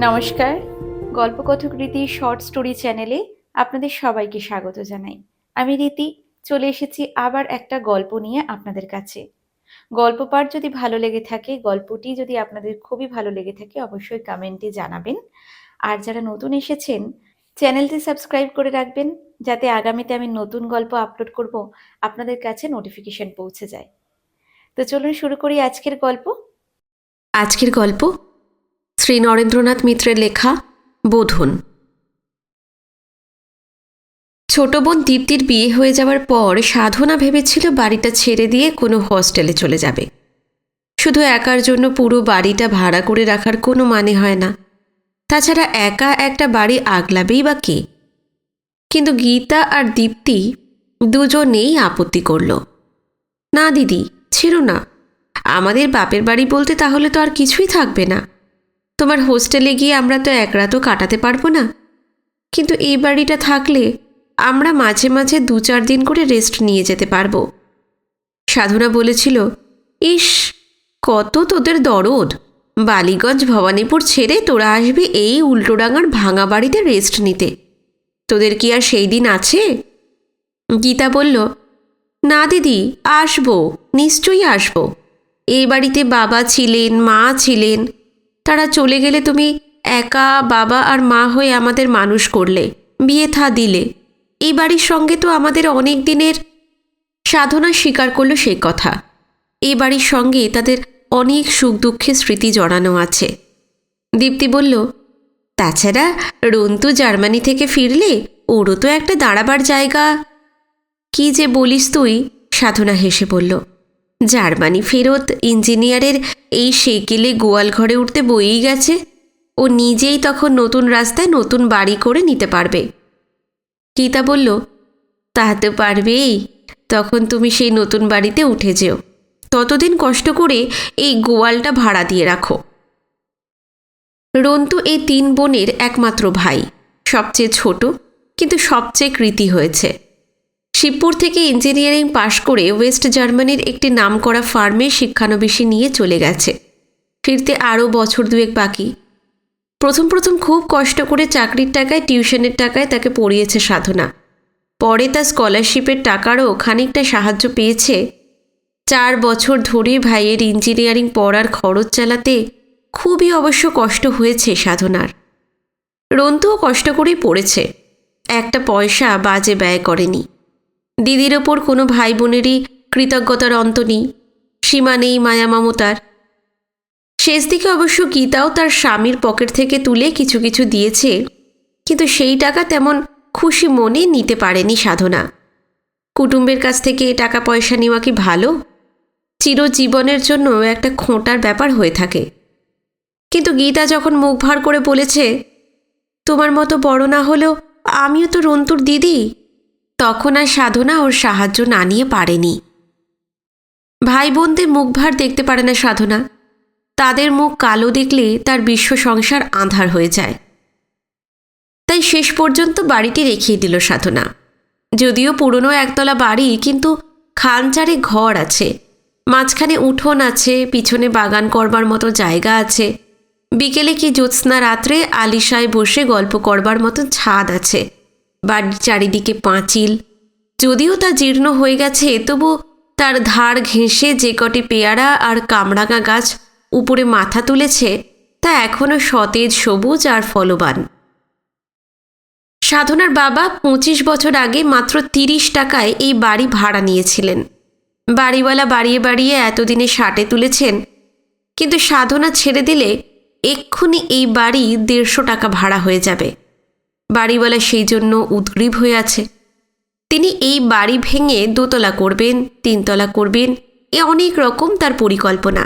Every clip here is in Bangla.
নমস্কার। গল্পকথক রীতির শর্ট স্টোরি চ্যানেলে আপনাদের সবাইকে স্বাগত জানাই। আমি রীতি চলে এসেছি আবার একটা গল্প নিয়ে আপনাদের কাছে। গল্প পাঠ যদি ভালো লেগে থাকে, গল্পটি যদি আপনাদের খুবই ভালো লেগে থাকে, অবশ্যই কমেন্টে জানাবেন। আর যারা নতুন এসেছেন, চ্যানেলটি সাবস্ক্রাইব করে রাখবেন, যাতে আগামীতে আমি নতুন গল্প আপলোড করব আপনাদের কাছে নোটিফিকেশন পৌঁছে যায়। তো চলুন শুরু করি আজকের গল্প। আজকের গল্প শ্রী নরেন্দ্রনাথ মিত্রের লেখা বোধন। ছোট বোন দীপ্তির বিয়ে হয়ে যাওয়ার পর সাধনা ভেবেছিল বাড়িটা ছেড়ে দিয়ে কোনো হস্টেলে চলে যাবে। শুধু একার জন্য পুরো বাড়িটা ভাড়া করে রাখার কোনো মানে হয় না। তাছাড়া একা একটা বাড়ি আগলাবেই বা কে? কিন্তু গীতা আর দীপ্তি দুজনেই আপত্তি করল। না দিদি, ছিল না। আমাদের বাপের বাড়ি বলতে তাহলে তো আর কিছুই থাকবে না। তোমার হোস্টেলে গিয়ে আমরা তো এক রাতও কাটাতে পারবো না। কিন্তু এই বাড়িটা থাকলে আমরা মাঝে মাঝে 2-4 দিন করে রেস্ট নিয়ে যেতে পারবো। সাধনা বলেছিল, ইস, কত তোদের দরদ! বালিগঞ্জ ভবানীপুর ছেড়ে তোরা আসবি এই উল্টোডাঙার ভাঙা বাড়িতে রেস্ট নিতে। তোদের কি আর সেই দিন আছে? গীতা বলল, না দিদি, আসবো, নিশ্চয়ই আসবো। এই বাড়িতে বাবা ছিলেন, মা ছিলেন। তারা চলে গেলে তুমি একা বাবা আর মা হয়ে আমাদের মানুষ করলে, বিয়ে থা দিলে। এই বাড়ির সঙ্গে তো আমাদের অনেক দিনের। সাধনা স্বীকার করল সেই কথা। এই বাড়ির সঙ্গে তাদের অনেক সুখ দুঃখের স্মৃতি জড়ানো আছে। দীপ্তি বলল, তাছাড়া রন্তু জার্মানি থেকে ফিরলে ওরও তো একটা দাঁড়াবার জায়গা। কি যে বলিস তুই? সাধনা হেসে বলল, জার্মানি ফেরত ইঞ্জিনিয়ারের এই সেকেলে গোয়াল ঘরে উঠতে বইই গেছে। ও নিজেই তখন নতুন রাস্তায় নতুন বাড়ি করে নিতে পারবে। গীতা বলল, তা তো পারবেই। তখন তুমি সেই নতুন বাড়িতে উঠে যেও। ততদিন কষ্ট করে এই গোয়ালটা ভাড়া দিয়ে রাখো। রন্তু এই 3 বোনের একমাত্র ভাই, সবচেয়ে ছোট, কিন্তু সবচেয়ে কৃতী হয়েছে। শিবপুর থেকে ইঞ্জিনিয়ারিং পাশ করে ওয়েস্ট জার্মানির একটি নামকরা ফার্মে শিক্ষানবিশি নিয়ে চলে গেছে। ফিরতে আরও বছর 2 বাকি। প্রথম খুব কষ্ট করে চাকরির টাকায়, টিউশনের টাকায় তাকে পড়িয়েছে সাধনা। পরে তার স্কলারশিপের টাকারও খানিকটা সাহায্য পেয়েছে। 4 বছর ধরে ভাইয়ের ইঞ্জিনিয়ারিং পড়ার খরচ চালাতে খুবই অবশ্য কষ্ট হয়েছে সাধনার। রন্তুও কষ্ট করেই পড়েছে, একটা পয়সা বাজে ব্যয় করেনি। দিদির ওপর কোনো ভাই বোনেরই কৃতজ্ঞতার অন্ত নেই, সীমা নেই মায়া মমতার। শেষ দিকে অবশ্য গীতাও তার স্বামীর পকেট থেকে তুলে কিছু কিছু দিয়েছে, কিন্তু সেই টাকা তেমন খুশি মনে নিতে পারেনি সাধনা। কুটুম্বের কাছ থেকে টাকা পয়সা নেওয়া কি ভালো? চিরজীবনের জন্য একটা খোঁটার ব্যাপার হয়ে থাকে। কিন্তু গীতা যখন মুখ ভার করে বলেছে, তোমার মতো বড় না হলেও আমিও তো রন্তুর দিদি, তখন আর সাধনা ওর সাহায্য না নিয়ে পারেনি। ভাই বোনদের মুখ ভার দেখতে পারে না সাধনা। তাদের মুখ কালো দেখলে তার বিশ্ব সংসার আঁধার হয়ে যায়। তাই শেষ পর্যন্ত বাড়িটি রেখেই দিল সাধনা। যদিও পুরনো একতলা বাড়ি, কিন্তু খানচারে ঘর আছে, মাঝখানে উঠোন আছে, পিছনে বাগান করবার মতো জায়গা আছে। বিকেলে কি জ্যোৎস্না রাত্রে আলিশায় বসে গল্প করবার মতো ছাদ আছে। বাড়ির চারিদিকে পাঁচিল। যদিও তা জীর্ণ হয়ে গেছে, তবু তার ধার ঘেঁষে যে কটি পেয়ারা আর কামরাঙা গাছ উপরে মাথা তুলেছে, তা এখনও সতেজ, সবুজ আর ফলবান। সাধনার বাবা 25 বছর আগে মাত্র 30 টাকায় এই বাড়ি ভাড়া নিয়েছিলেন। বাড়িওয়ালা বাড়িয়ে বাড়িয়ে এতদিনে 60-এ তুলেছেন, কিন্তু সাধনা ছেড়ে দিলে এক্ষুনি এই বাড়ি 150 টাকা ভাড়া হয়ে যাবে। বাড়িওয়ালা সেই জন্য উদ্গ্রীব হয়ে আছে। তিনি এই বাড়ি ভেঙে 2 তলা করবেন, 3 তলা করবেন, এ অনেক রকম তার পরিকল্পনা।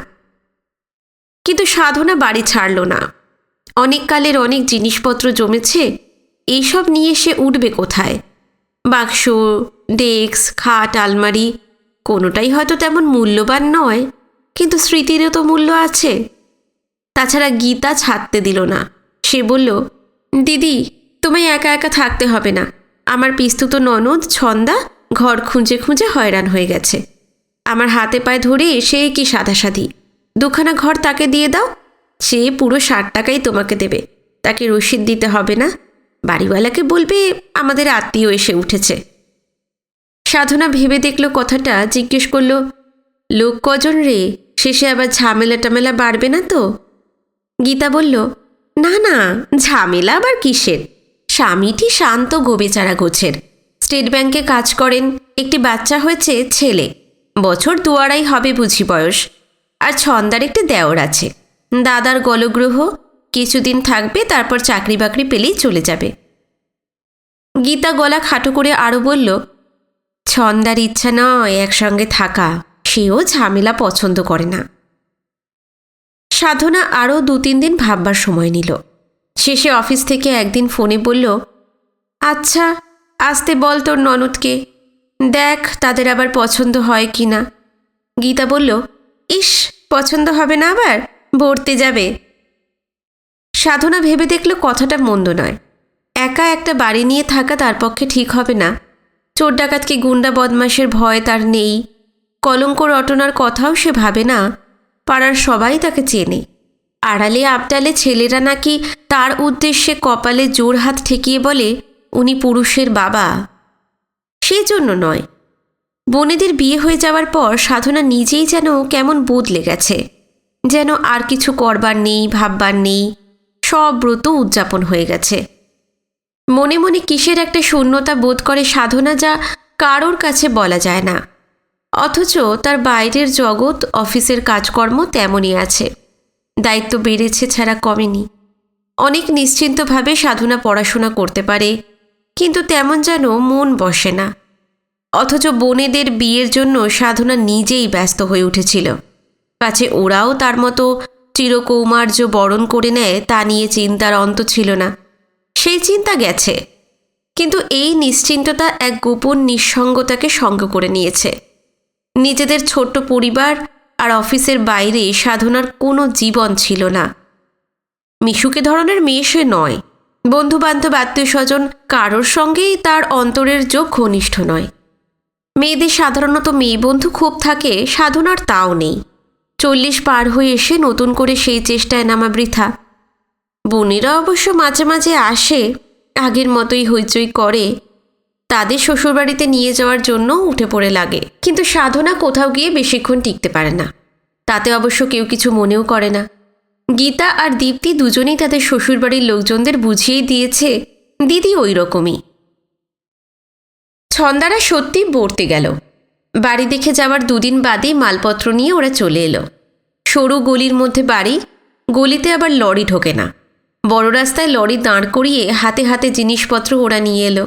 কিন্তু সাধনা বাড়ি ছাড়ল না। অনেক কালের অনেক জিনিসপত্র জমেছে, এইসব নিয়ে সে উঠবে কোথায়? বাক্স, ডেস্ক, খাট, আলমারি, কোনোটাই হয়তো তেমন মূল্যবান নয়, কিন্তু স্মৃতিরও তো মূল্য আছে। তাছাড়া গীতা ছাড়তে দিল না। সে বলল, দিদি, তোমায় একা একা থাকতে হবে না। আমার পিস্তুত ননদ ছন্দা ঘর খুঁজে খুঁজে হয়রান হয়ে গেছে। আমার হাতে পায়ে ধরে সে কি সাধাসাধি। 2খানা ঘর তাকে দিয়ে দাও, সে পুরো 60 টাকাই তোমাকে দেবে। তাকে রসিদ দিতে হবে না, বাড়িওয়ালাকে বলবে আমাদের আত্মীয় এসে উঠেছে। সাধনা ভেবে দেখল কথাটা, জিজ্ঞেস করল, লোক কজন রে? শেষে আবার ঝামেলা টামেলা বাড়বে না তো? গীতা বলল, না না, ঝামেলা আবার কিসের? স্বামীটি শান্ত গোবেচারা গোছের, স্টেট ব্যাংকে কাজ করেন, একটি বাচ্চা হয়েছে, ছেলে, বছর 2-2.5 হবে বুঝি বয়স। আর ছন্দার একটি দেওর আছে, দাদার গলগ্রহ, কিছুদিন থাকবে, তারপর চাকরি বাকরি পেলেই চলে যাবে। গীতা গলা খাটো করে আরও বলল, ছন্দার ইচ্ছা নয় একসঙ্গে থাকা, সেও ঝামেলা পছন্দ করে না। সাধনা আরও 2-3 দিন ভাববার সময় নিল। শেষে অফিস থেকে একদিন ফোনে বলল, আচ্ছা আসতে বল তোর ননদকে, দেখ তাদের আবার পছন্দ হয় কি না। গীতা বলল, ইস, পছন্দ হবে না আবার, ভরতে যাবে। সাধনা ভেবে দেখল কথাটা মন্দ নয়। একা একটা বাড়ি নিয়ে থাকা তার পক্ষে ঠিক হবে না। চোর ডাকাতকে গুন্ডা বদমাশের ভয় তার নেই, কলঙ্ক রটনার কথাও সে ভাবে না, পাড়ার সবাই তাকে চেনে। আড়ালে আবডালে ছেলেরা নাকি তার উদ্দেশ্যে কপালে জোর হাত ঠেকিয়ে বলে উনি পুরুষের বাবা। সেই জন্য নয়, বোনেদের বিয়ে হয়ে যাওয়ার পর সাধনা নিজেই যেন কেমন বদলে গেছে, যেন আর কিছু করবার নেই, ভাববার নেই, সব ব্রত উদযাপন হয়ে গেছে। মনে মনে কিসের একটা শূন্যতা বোধ করে সাধনা, যা কারোর কাছে বলা যায় না। অথচ তার বাইরের জগৎ, অফিসের কাজকর্ম তেমনই আছে, দায়িত্ব বেড়েছে ছাড়া কমেনি। অনেক নিশ্চিন্তভাবে সাধনা পড়াশোনা করতে পারে, কিন্তু তেমন যেন মন বসে না। অথচ বোনেদের বিয়ের জন্য সাধনা নিজেই ব্যস্ত হয়ে উঠেছিল, পাছে ওরাও তার মতো চিরকৌমার্য বরণ করে নেয় তা নিয়ে চিন্তার অন্ত ছিল না। সেই চিন্তা গেছে, কিন্তু এই নিশ্চিন্ততা এক গোপন নিঃসঙ্গতাকে সঙ্গ করে নিয়েছে। নিজেদের ছোট্ট পরিবার আর অফিসের বাইরে সাধনার কোনো জীবন ছিল না। মিশুকে ধরনের মেয়ে সে নয়, বন্ধুবান্ধব আত্মীয় স্বজন কারোর সঙ্গেই তার অন্তরের যোগ ঘনিষ্ঠ নয়। মেয়েদের সাধারণত মেয়ে বন্ধু খুব থাকে, সাধনার তাও নেই। 40 পার হয়ে এসে নতুন করে সেই চেষ্টায় নামা বৃথা। বোনেরা অবশ্য মাঝে মাঝে আসে, আগের মতোই হইচই করে, তাদের শ্বশুরবাড়িতে নিয়ে যাওয়ার জন্য উঠে পড়ে লাগে। কিন্তু সাধনা কোথাও গিয়ে বেশিক্ষণ টিকতে পারে না, তাতে অবশ্য কেউ কিছু মনেও করে না। গীতা আর দীপ্তি দুজনেই তাদের শ্বশুরবাড়ির লোকজনদের বুঝিয়ে দিয়েছে দিদি ওই রকমই। ছন্দারা সত্যি বর্তে গেল। বাড়ি দেখে যাওয়ার 2 দিন বাদেই মালপত্র নিয়ে ওরা চলে এলো। সরু গলির মধ্যে বাড়ি, গলিতে আবার লরি ঢোকে না। বড় রাস্তায় লরি দাঁড় করিয়ে হাতে হাতে জিনিসপত্র ওরা নিয়ে এলো।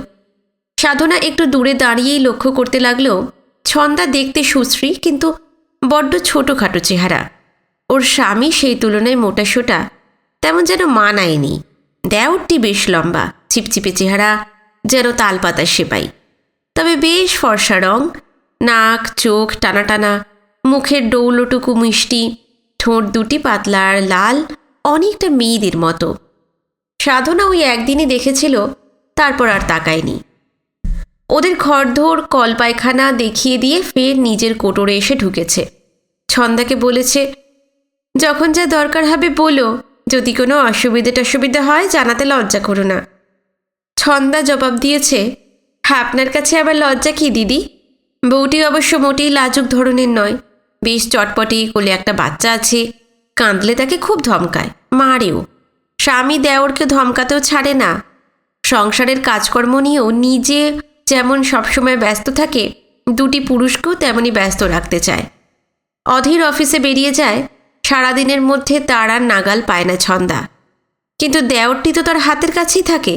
সাধনা একটু দূরে দাঁড়িয়েই লক্ষ্য করতে লাগলো, ছন্দা দেখতে সুশ্রী, কিন্তু বড্ড ছোটোখাটো চেহারা। ওর স্বামী সেই তুলনায় মোটাসোটা, তেমন যেন মানায়নি। দেওরটি বেশ লম্বা, চিপচিপে চেহারা, যেন তালপাতার সেপাই, তবে বেশ ফর্সা রং, নাক চোখ টানা টানা, মুখের ডৌলোটুকু মিষ্টি, ঠোঁট দুটি পাতলা আর লাল, অনেকটা মেয়েদের মতো। সাধনা ওই একদিনই দেখেছিল, তারপর আর তাকায়নি। ওদের ঘরদোর কলপায়খানা দেখিয়ে দিয়ে ফের নিজের কোটরে এসে ঢুকেছে। ছন্দাকে বলেছে, যখন যা দরকার হবে বলো, যদি কোনো অসুবিধা হয় জানাতে লজ্জা করো না। ছন্দা জবাব দিয়েছে, আপনার কাছে আবার লজ্জা কি দিদি? বউটি অবশ্য মোটেই লাজুক ধরনের নয়, বেশ চটপটি, কোলে একটা বাচ্চা আছে, কাঁদলে তাকে খুব ধমকায়, মারেও। স্বামী দেওরকে ধমকাতেও ছাড়ে না। সংসারের কাজকর্ম নিয়েও নিজে যেমন সবসময় ব্যস্ত থাকে, 2টি পুরুষকেও তেমনই ব্যস্ত রাখতে চায়। অধীর অফিসে বেরিয়ে যায়, সারাদিনের মধ্যে তার আর নাগাল পায় না ছন্দা। কিন্তু দেওরটি তো তার হাতের কাছেই থাকে,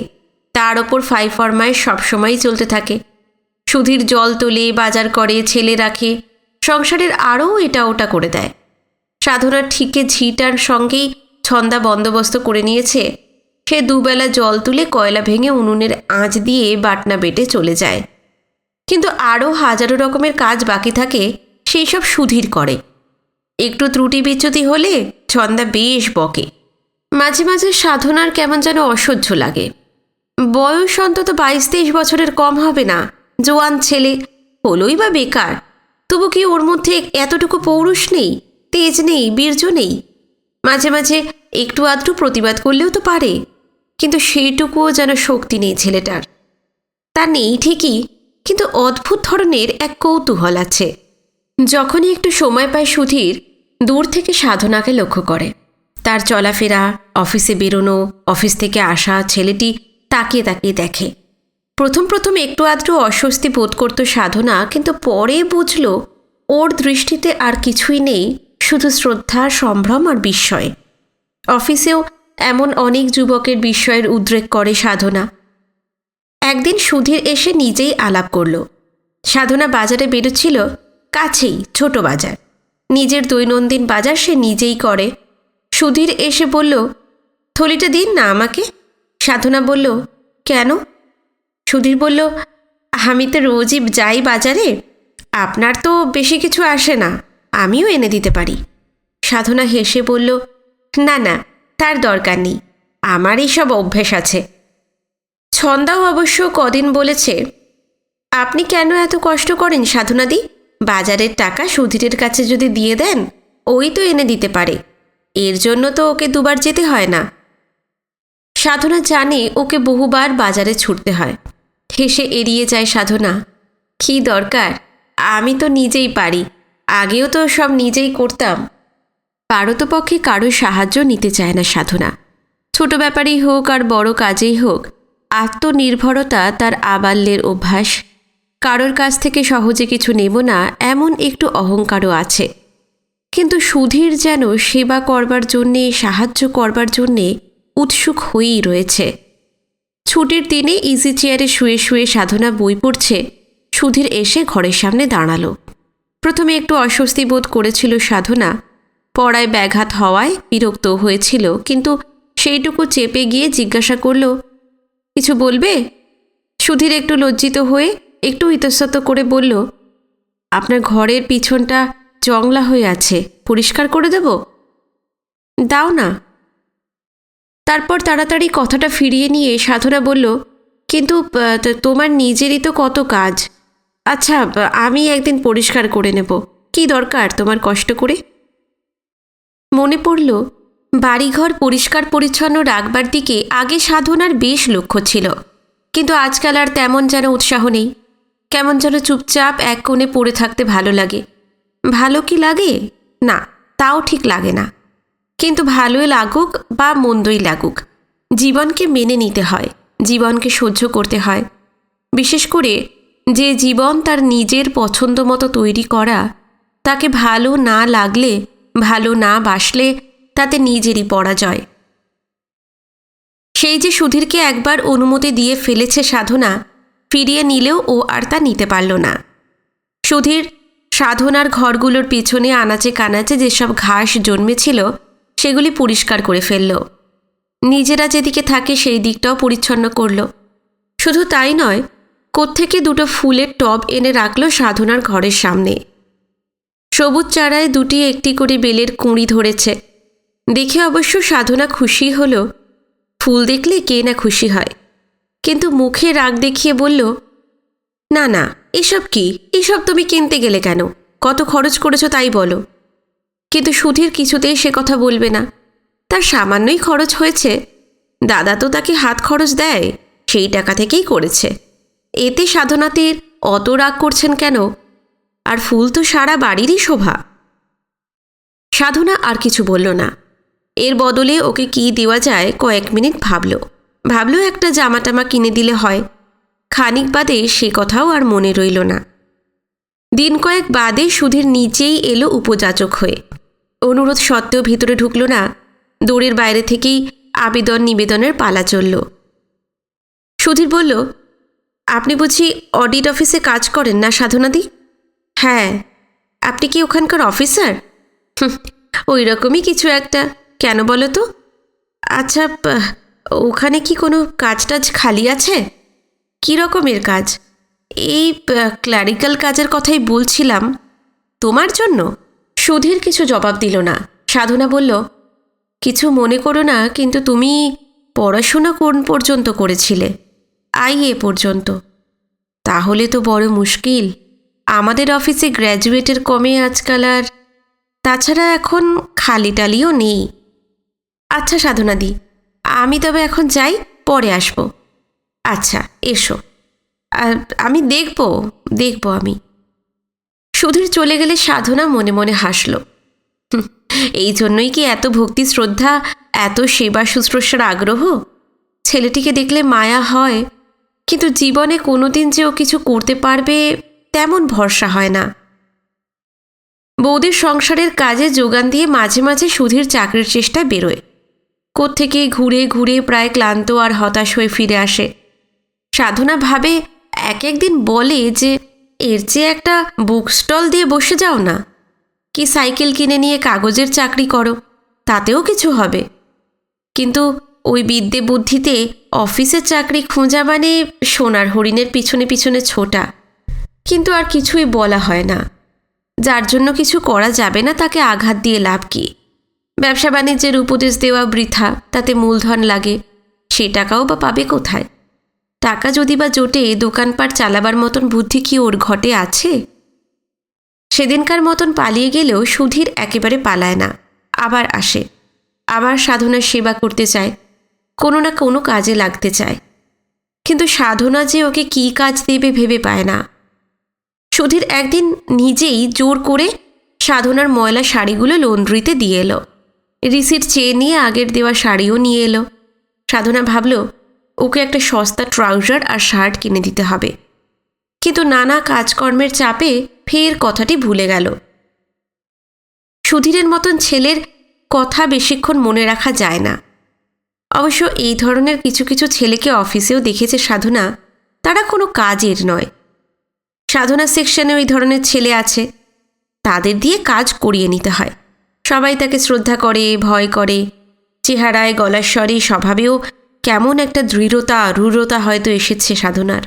তার ওপর ফাই ফরমাইশ সবসময়ই চলতে থাকে। সুধীর জল তোলে, বাজার করে, ছেলে রাখে, সংসারের আরও এটা ওটা করে দেয়। সাধনার ঠিকে ঝিটার সঙ্গেই ছন্দা বন্দোবস্ত করে নিয়েছে, সে 2 বেলা জল তুলে কয়লা ভেঙে উনুনের আঁচ দিয়ে বাটনা বেটে চলে যায়। কিন্তু আরও হাজারো রকমের কাজ বাকি থাকে, সেই সব সুধীর করে। একটু ত্রুটি বিচ্যুতি হলে ছন্দা বেশ বকে। মাঝে মাঝে সাধনার কেমন যেন অসহ্য লাগে। বয়স অন্তত 22-23 বছরের কম হবে না, জোয়ান ছেলে, হলোই বা বেকার, তবু কি ওর মধ্যে এতটুকু পৌরুষ নেই, তেজ নেই, বীর্য নেই? মাঝে মাঝে একটু আধটু প্রতিবাদ করলেও তো পারে, কিন্তু সেইটুকুও যেন শক্তি নেই ছেলেটার। তা নেই ঠিকই, কিন্তু অদ্ভুত ধরনের এক কৌতূহল আছে। যখনই একটু সময় পায় সুধীর দূর থেকে সাধনাকে লক্ষ্য করে। তার চলাফেরা, অফিসে বেরোনো, অফিস থেকে আসা, ছেলেটি তাকিয়ে তাকিয়ে দেখে। প্রথম একটু আধটু অস্বস্তি বোধ করত সাধনা, কিন্তু পরে বুঝল ওর দৃষ্টিতে আর কিছুই নেই, শুধু শ্রদ্ধা, সম্ভ্রম আর বিস্ময়। অফিসেও এমন অনেক যুবকের বিস্ময়ের উদ্রেক করে সাধনা। একদিন সুধীর এসে নিজেই আলাপ করল। সাধনা বাজারে বেরোচ্ছিল, কাছেই ছোট বাজার, নিজের দৈনন্দিন বাজার সে নিজেই করে। সুধীর এসে বলল, থলিটা দিন না আমাকে। সাধনা বলল, কেন? সুধীর বলল, আমি তো রোজই যাই বাজারে, আপনার তো বেশি কিছু আসে না, আমিও এনে দিতে পারি। সাধনা হেসে বলল, না না, তার দরকার নেই, আমার এইসব অভ্যেস আছে। ছন্দাও অবশ্য কদিন বলেছে, আপনি কেন এত কষ্ট করেন সাধনাদি? বাজারের টাকা সুধীরের কাছে যদি দিয়ে দেন, ওই তো এনে দিতে পারে, এর জন্য তো ওকে দুবার যেতে হয় না। সাধনা জানে ওকে বহুবার বাজারে ছুটতে হয়। হেসে এড়িয়ে যায় সাধনা, কী দরকার, আমি তো নিজেই পারি, আগেও তো সব নিজেই করতাম। পারতপক্ষে কারো সাহায্য নিতে চায় না সাধনা। ছোট ব্যাপারেই হোক আর বড় কাজেই হোক, আত্মনির্ভরতা তার আবাল্যের অভ্যাস। কারোর কাছ থেকে সহজে কিছু নেব না, এমন একটু অহংকারও আছে। কিন্তু সুধীর যেন সেবা করবার জন্যে, সাহায্য করবার জন্যে উৎসুক হয়েই রয়েছে। ছুটির দিনে ইজি চেয়ারে শুয়ে শুয়ে সাধনা বই পড়ছে। সুধীর এসে ঘরের সামনে দাঁড়ালো। প্রথমে একটু অস্বস্তি বোধ করেছিল সাধনা, পড়ায় ব্যাঘাত হওয়ায় বিরক্ত হয়েছিল, কিন্তু সেইটুকু চেপে গিয়ে জিজ্ঞাসা করল, কিছু বলবে? সুধীর একটু লজ্জিত হয়ে একটু ইতস্তত করে বলল, আপনার ঘরের পিছনটা জংলা হয়ে আছে, পরিষ্কার করে দেব? দাও না। তারপর তাড়াতাড়ি কথাটা ফিরিয়ে নিয়ে সাধনা বলল, কিন্তু তোমার নিজেরই তো কত কাজ। আচ্ছা, আমি একদিন পরিষ্কার করে নেব, কি দরকার তোমার কষ্ট করে? মনে পড়ল, বাড়িঘর পরিষ্কার পরিচ্ছন্ন রাখবার দিকে আগে সাধনার বেশ লক্ষ্য ছিল, কিন্তু আজকাল আর তেমন যেন উৎসাহ নেই। কেমন যেন চুপচাপ এক কোণে পড়ে থাকতে ভালো লাগে। ভালো কি লাগে? না, তাও ঠিক লাগে না। কিন্তু ভালোই লাগুক বা মন্দই লাগুক, জীবনকে মেনে নিতে হয়, জীবনকে সহ্য করতে হয়। বিশেষ করে যে জীবন তার নিজের পছন্দ মতো তৈরি করা, তাকে ভালো না লাগলে, ভালো না বাসলে তাতে নিজেরই পরাজয়। সেই যে সুধীরকে একবার অনুমতি দিয়ে ফেলেছে সাধনা, ফিরিয়ে নিলেও ও আর তা নিতে পারল না। সুধীর সাধনার ঘরগুলোর পিছনে আনাচে কানাচে যেসব ঘাস জন্মেছিল সেগুলি পরিষ্কার করে ফেলল। নিজেরা যেদিকে থাকে সেই দিকটাও পরিচ্ছন্ন করল। শুধু তাই নয়, কোত্থেকে দুটো ফুলের টব এনে রাখল সাধনার ঘরের সামনে। সবুজ চারায় দুটি একটি করে বেলের কুঁড়ি ধরেছে। দেখে অবশ্য সাধনা খুশি হল। ফুল দেখলে কে না খুশি হয়, কিন্তু মুখে রাগ দেখিয়ে বলল, না না, এসব কি, এসব তুমি কিনতে গেলে কেন? কত খরচ করেছো তাই বলো। কিন্তু সুধীর কিছুতেই সে কথা বলবে না। তার সামান্যই খরচ হয়েছে, দাদা তো তাকে হাত খরচ দেয়, সেই টাকা থেকেই করেছে। এতে সাধনাতের অত রাগ করছেন কেন? আর ফুল তো সারা বাড়িরই শোভা। সাধনা আর কিছু বলল না। এর বদলে ওকে কি দেওয়া যায় কয়েক মিনিট ভাবল একটা জামাটামা কিনে দিলে হয়। খানিক বাদে সে কথাও আর মনে রইল না। দিন কয়েক বাদে সুধীর নিজেই এলো উপযাচক হয়ে। অনুরোধ সত্ত্বেও ভিতরে ঢুকল না, দৌড়ের বাইরে থেকেই আবেদন নিবেদনের পালা চলল। সুধীর বলল, আপনি বুঝি অডিট অফিসে কাজ করেন না সাধনাদি? হ্যাঁ। আপনি কি ওখানকার অফিসার? ওই রকমই কিছু একটা। কেন বলো তো? আচ্ছা, ওখানে কি কোনো কাজ টাজ খালি আছে? কী রকমের কাজ? এই ক্লারিক্যাল কাজের কথাই বলছিলাম। তোমার জন্য? সুধীর কিছু জবাব দিল না। সাধনা বলল, কিছু মনে করো না, কিন্তু তুমি পড়াশোনা কোন পর্যন্ত করেছিলে? আইএ পর্যন্ত। তাহলে তো বড় মুশকিল। আমাদের অফিসে গ্র্যাজুয়েটের কমে আজকাল, আর তাছাড়া এখন খালি টালিও নেই। আচ্ছা সাধনাদি, আমি তবে এখন যাই, পরে আসব। আচ্ছা, এসো। আমি দেখব আমি। সুধীর চলে গেলে সাধনা মনে মনে হাসল। এই জন্যই কি এত ভক্তি শ্রদ্ধা, এত সেবা শুশ্রূষার আগ্রহ? ছেলেটিকে দেখলে মায়া হয়, কিন্তু জীবনে কোনোদিন যে ও কিছু করতে পারবে তেমন ভরসা হয় না। বৌদির সংসারের কাজে যোগান দিয়ে মাঝে মাঝে সুধীর চাকরির চেষ্টায় বেরোয়। কোত্থেকে ঘুরে ঘুরে প্রায় ক্লান্ত আর হতাশ হয়ে ফিরে আসে। সাধনা ভাবে, একদিন বলে যে এর চেয়ে একটা বুক স্টল দিয়ে বসে যাও না, কি সাইকেল কিনে নিয়ে কাগজের চাকরি করো, তাতেও কিছু হবে। কিন্তু ওই বিদ্যে বুদ্ধিতে অফিসের চাকরি খোঁজা মানে সোনার হরিণের পিছনে পিছনে ছোটা। কিন্তু আর কিছুই বলা হয় না। যার জন্য কিছু করা যাবে না তাকে আঘাত দিয়ে লাভ কি? ব্যবসা বাণিজ্যের উপদেশ দেওয়া বৃথা, তাতে মূলধন লাগে, সে টাকাও বা পাবে কোথায়? টাকা যদি বা জোটে, দোকানপাট চালাবার মতন বুদ্ধি কি ওর ঘটে আছে? সেদিনকার মতন পালিয়ে গেলেও সুধীর একেবারে পালায় না, আবার আসে, আবার সাধনার সেবা করতে চায়, কোনো না কোনো কাজে লাগতে চায়। কিন্তু সাধনা যে ওকে কী কাজ দেবে ভেবে পায় না। সুধীর একদিন নিজেই জোর করে সাধনার ময়লা শাড়িগুলো লন্ড্রিতে দিয়ে এলো। রিসিট চেয়ে নিয়ে আগের দেওয়া শাড়িও নিয়ে এলো। সাধনা ভাবল ওকে একটা সস্তা ট্রাউজার আর শার্ট কিনে দিতে হবে, কিন্তু নানা কাজকর্মের চাপে ফের কথাটি ভুলে গেল। সুধীরের মতন ছেলের কথা বেশিক্ষণ মনে রাখা যায় না। অবশ্য এই ধরনের কিছু কিছু ছেলেকে অফিসেও দেখেছে সাধনা, তারা কোনো কাজের নয়। সাধনা সেকশনে ওই ধরনের ছেলে আছে, তাদের দিয়ে কাজ করিয়ে নিতে হয়। সবাই তাকে শ্রদ্ধা করে, ভয় করে। চেহারায়, গলার স্বরে, স্বভাবেও কেমন একটা দৃঢ়তা, রূঢ়তা হয়তো এসেছে সাধনার।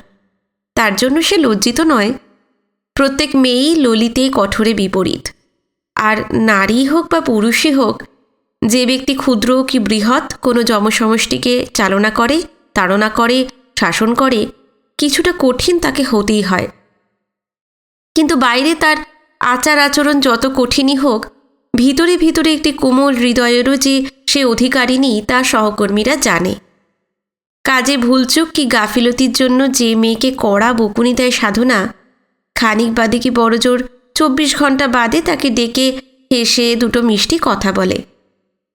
তার জন্য সে লজ্জিত নয়। প্রত্যেক মেয়েই ললিতে কঠোরে বিপরীত। আর নারী হোক বা পুরুষই হোক, যে ব্যক্তি ক্ষুদ্র কি বৃহৎ কোনো জনসমষ্টিকে চালনা করে, তাড়না করে, শাসন করে, কিছুটা কঠিন তাকে হতেই হয়। কিন্তু বাইরে তার আচার আচরণ যত কঠিনই হোক, ভিতরে ভিতরে একটি কোমল হৃদয়েরও যে সে অধিকারিণী তা সহকর্মীরা জানে। কাজে ভুলচুক কি গাফিলতির জন্য যে মেয়েকে কড়া বকুনি দেয় সাধনা, খানিক বাদে কি বড়জোর 24 ঘন্টা বাদে তাকে ডেকে হেসে দুটো মিষ্টি কথা বলে।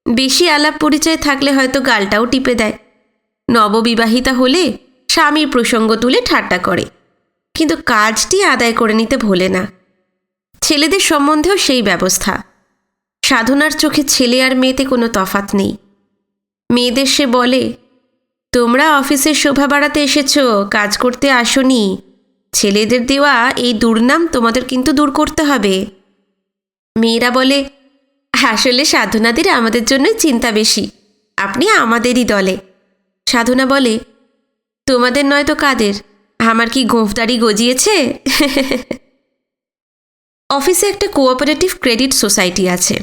বেশি আলাপ পরিচয় থাকলে হয়তো গালটাও টিপে দেয়। নববিবাহিতা হলে স্বামীর প্রসঙ্গ তুলে ঠাট্টা করে, কিন্তু কাজটি আদায় করে নিতে ভোলে না। ছেলেদের সম্বন্ধেও সেই ব্যবস্থা। সাধনার চোখে ছেলে আর মেয়েতে কোনো তফাৎ নেই। মেয়েদের সে বলে, তোমরা অফিসের শোভা বাড়াতে এসেছ, কাজ করতে আসনি। ছেলেদের দেওয়া এই দুর্নাম তোমাদের কিন্তু দূর করতে হবে। মেয়েরা বলে, আসলে সাধনাদের আমাদের জন্যই চিন্তা বেশি, আপনি আমাদেরই দলে। সাধনা বলে, তোমাদের নয় তো কাদের? আমার কি গোঁফদাড়ি গজিয়েছে? অফিসে একটা কোঅপারেটিভ ক্রেডিট সোসাইটি আছে।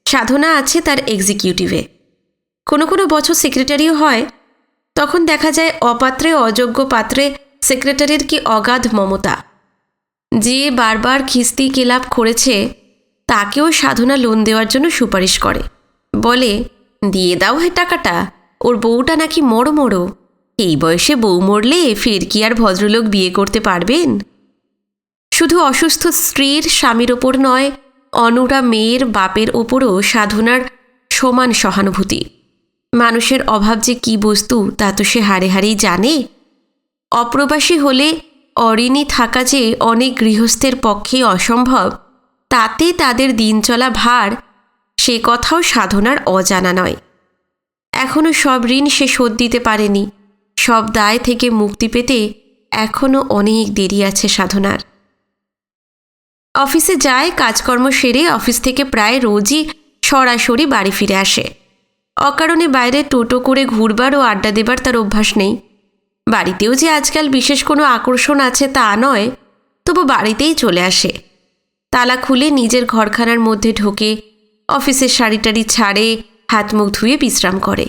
সাধনা আছে তার এক্সিকিউটিভে। কোনো কোনো বছর সেক্রেটারিও হয়। তখন দেখা যায় অপাত্রে অযোগ্য পাত্রে সেক্রেটারির কি অগাধ মমতা। যে বারবার খিস্তি কেলাপ করেছে তাকেও সাধনা লোন দেওয়ার জন্য সুপারিশ করে। বলে, দিয়ে দাও হে টাকাটা, ওর বউটা নাকি মরো মরো। এই বয়সে বউ মরলে ফের কি আর ভদ্রলোক বিয়ে করতে পারবেন? শুধু অসুস্থ স্ত্রীর স্বামীর ওপর নয়, অনুরা মেয়ের বাপের ওপরও সাধনার সমান সহানুভূতি। মানুষের অভাব যে কী বস্তু তা তো সে হাড়ে হাড়েই জানে। অপ্রবাসী হলে অঋণী থাকা যে অনেক গৃহস্থের পক্ষে অসম্ভব, তাতে তাদের দিন চলা ভার, সে কথাও সাধনার অজানা নয়। এখনও সব ঋণ সে শোধ দিতে পারেনি। সব দায় থেকে মুক্তি পেতে এখনও অনেক দেরি আছে সাধনার। অফিসে যায়, কাজকর্ম সেরে অফিস থেকে প্রায় রোজই সরাসরি বাড়ি ফিরে আসে। অকারণে বাইরে টোটো করে ঘুরবার ও আড্ডা দেবার তার অভ্যাস নেই। বাড়িতেও যে আজকাল বিশেষ কোনো আকর্ষণ আছে তা নয়, তবু বাড়িতেই চলে আসে। তালা খুলে নিজের ঘরখানার মধ্যে ঢোকে, অফিসের শাড়িটারি ছাড়ে, হাত মুখ ধুয়ে বিশ্রাম করে।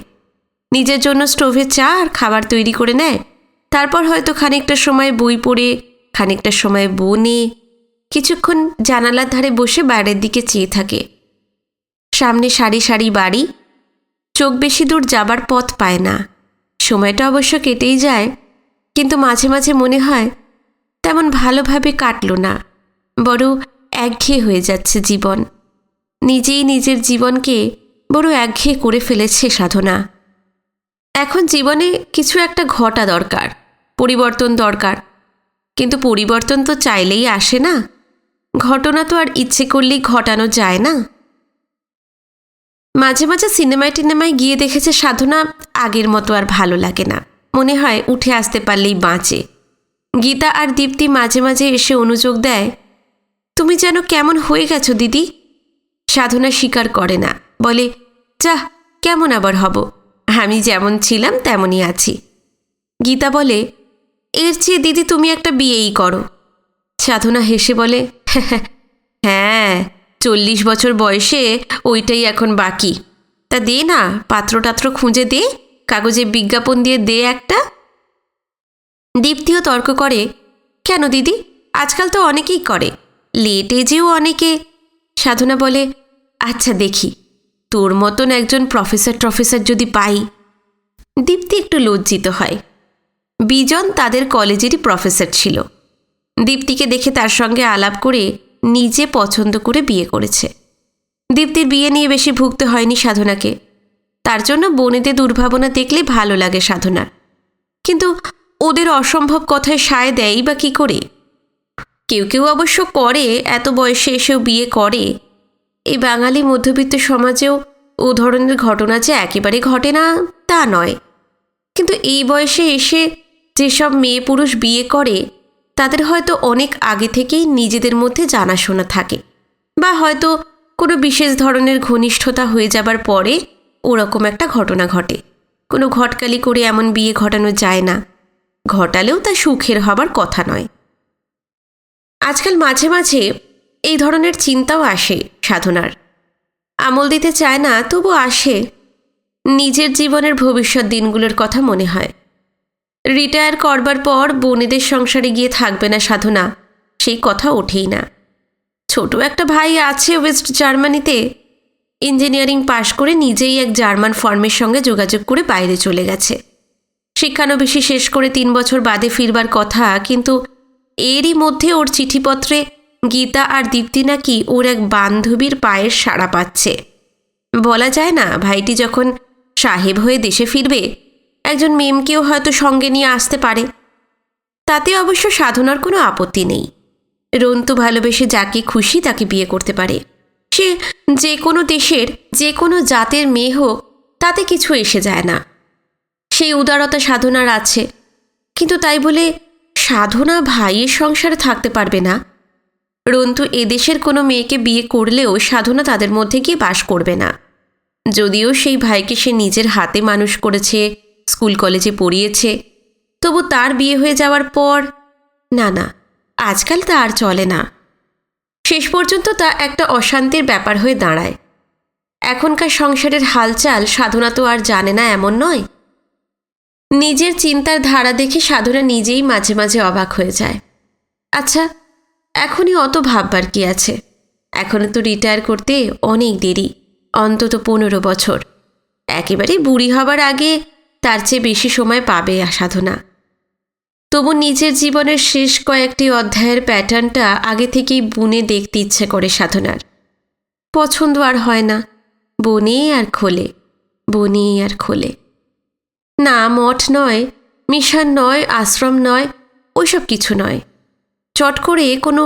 নিজের জন্য স্টোভে চা আর খাবার তৈরি করে নেয়। তারপর হয়তো খানিকটা সময় বই পড়ে, খানিকটা সময় বনে, কিছুক্ষণ জানালার ধারে বসে বাইরের দিকে চেয়ে থাকে। সামনে সারি সারি বাড়ি, চোখ বেশি দূর যাবার পথ পায় না। সময়টা অবশ্য কেটেই যায়, কিন্তু মাঝে মাঝে মনে হয় তেমন ভালোভাবে কাটল না, বড় একঘেয়ে হয়ে যাচ্ছে জীবন। নিজেই নিজের জীবনকে বড় একঘেয়ে করে ফেলেছে সাধনা। এখন জীবনে কিছু একটা ঘটা দরকার, পরিবর্তন দরকার। কিন্তু পরিবর্তন তো চাইলেই আসে না, ঘটনা তো আর ইচ্ছে করলেই ঘটানো যায় না। মাঝে মাঝে সিনেমায় গিয়ে দেখেছে সাধনা আগের মতো আর ভালো লাগে না, মনে হয় উঠে আসতে পারলেই বাঁচে। গীতা আর দীপ্তি মাঝে মাঝে এসে অনুযোগ দেয়, তুমি যেন কেমন হয়ে গেছো দিদি। সাধনা স্বীকার করে না, বলে, যাহ, কেমন আবার হব, আমি যেমন ছিলাম তেমনই আছি। গীতা বলে, এর চেয়ে দিদি তুমি একটা বিয়েই করো। সাধনা হেসে বলে, হ্যাঁ, 40 বছর বয়সে ওইটাই এখন বাকি। তা দে না, পাত্রটাত্র খুঁজে দে, কাগজে বিজ্ঞাপন দিয়ে দে একটা। দীপ্তিও তর্ক করে, কেন দিদি, আজকাল তো অনেকেই করে, লেট এজেও অনেকে। সাধনা বলে, আচ্ছা দেখি, তোর মতন একজন প্রফেসর যদি পাই। দীপ্তি একটু লজ্জিত হয়। বিজন তাদের কলেজেরই প্রফেসর ছিল। দীপ্তিকে দেখে তার সঙ্গে আলাপ করে নিজে পছন্দ করে বিয়ে করেছে। দীপ্তির বিয়ে নিয়ে বেশি ভুগতে হয়নি সাধনাকে, তার জন্য বনেদের দুর্ভাবনা দেখলে ভালো লাগে সাধনার। কিন্তু ওদের অসম্ভব কথায় সায় দেয় বা কী করে? কেউ কেউ অবশ্য করে, এত বয়সে এসেও বিয়ে করে। এই বাঙালি মধ্যবিত্ত সমাজেও ও ধরনের ঘটনা যে একেবারে ঘটে না তা নয়। কিন্তু এই বয়সে এসে যেসব মেয়ে পুরুষ বিয়ে করে, তাদের হয়তো অনেক আগে থেকেই নিজেদের মধ্যে জানাশোনা থাকে, বা হয়তো কোনো বিশেষ ধরনের ঘনিষ্ঠতা হয়ে যাবার পরে ওরকম একটা ঘটনা ঘটে। কোনো ঘটকালি করে এমন বিয়ে ঘটানো যায় না, ঘটালেও তা সুখের হবার কথা নয়। আজকাল মাঝে মাঝে এই ধরনের চিন্তাও আসে সাধনার। আমল দিতে চায় না, তবু আসে। নিজের জীবনের ভবিষ্যৎ দিনগুলোর কথা মনে হয়। রিটায়ার করবার পর বোনেদের সংসারে গিয়ে থাকবে না সাধনা, সেই কথা ওঠেই না। ছোট একটা ভাই আছে ওয়েস্ট জার্মানিতে, ইঞ্জিনিয়ারিং পাশ করে নিজেই এক জার্মান ফার্মের সঙ্গে যোগাযোগ করে বাইরে চলে গেছে। শিক্ষানবিশি শেষ করে 3 বছর বাদে ফিরবার কথা, কিন্তু এরই মধ্যে ওর চিঠিপত্রে গীতা আর দীপ্তি নাকি ওর এক বান্ধবীর পায়ের সাড়া পাচ্ছে। বলা যায় না, ভাইটি যখন সাহেব হয়ে দেশে ফিরবে, একজন মেমকেও হয়তো সঙ্গে নিয়ে আসতে পারে। তাতে অবশ্য সাধনার কোনো আপত্তি নেই। রন্তু ভালোবেসে যাকে খুশি তাকে বিয়ে করতে পারে। সে যে কোনো দেশের যে কোনো জাতের মেয়ে হোক, তাতে কিছু এসে যায় না। সেই উদারতা সাধনার আছে, কিন্তু তাই বলে সাধনা ভাইয়ের সংসারে থাকতে পারবে না। রন্তু এদেশের কোনো মেয়েকে বিয়ে করলেও সাধনা তাদের মধ্যে গিয়ে বাস করবে না। যদিও সেই ভাইকে সে নিজের হাতে মানুষ করেছে, স্কুল কলেজে পড়িয়েছে, তবু তার বিয়ে হয়ে যাওয়ার পর না, আজকাল তা আর চলে না। শেষ পর্যন্ত তা একটা অশান্তির ব্যাপার হয়ে দাঁড়ায়। এখনকার সংসারের হালচাল সাধনা তো আর জানে না এমন নয়। নিজের চিন্তার ধারা দেখে সাধনা নিজেই মাঝে মাঝে অবাক হয়ে যায়। আচ্ছা, এখনই অত ভাববার কি আছে? এখনো তো রিটায়ার করতে অনেক দেরি, অন্তত 15 বছর। একেবারে বুড়ি হবার আগে তার চেয়ে বেশি সময় পাবে সাধনা। তবু নিজের জীবনের শেষ কয়েকটি অধ্যায়ের প্যাটার্নটা আগে থেকেই বুনে দেখতে ইচ্ছে করে সাধনার। পছন্দ আর হয় না, বনে আর খোলে, বনে আর খোলে। না মঠ নয়, মিশন নয়, আশ্রম নয়, ওইসব কিছু নয়। চট করে কোনো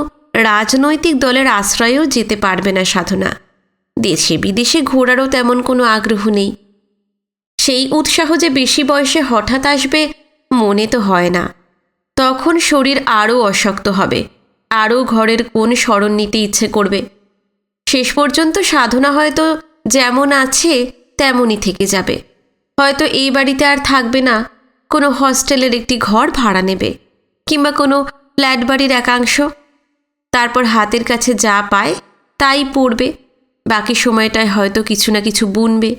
রাজনৈতিক দলের আশ্রয়েও যেতে পারবে না সাধনা। দেশে বিদেশে ঘোরারও তেমন কোনো আগ্রহ নেই। সেই উৎসাহ যে বেশি বয়সে হঠাৎ আসবে মনে তো হয় না। তখন শরীর আরও অশক্ত হবে, আরও ঘরের কোণ স্মরণ নিতে ইচ্ছে করবে। শেষ পর্যন্ত সাধনা হয়তো যেমন আছে তেমনই থেকে যাবে। হয়তো এই বাড়িতে আর থাকবে না, কোনো হস্টেলের একটি ঘর ভাড়া নেবে, কিংবা কোনো ফ্ল্যাট বাড়ির একাংশ। তারপর হাতের কাছে যা পায় তাই পড়বে, বাকি সময়টায় হয়তো কিছু না কিছু বুনবে।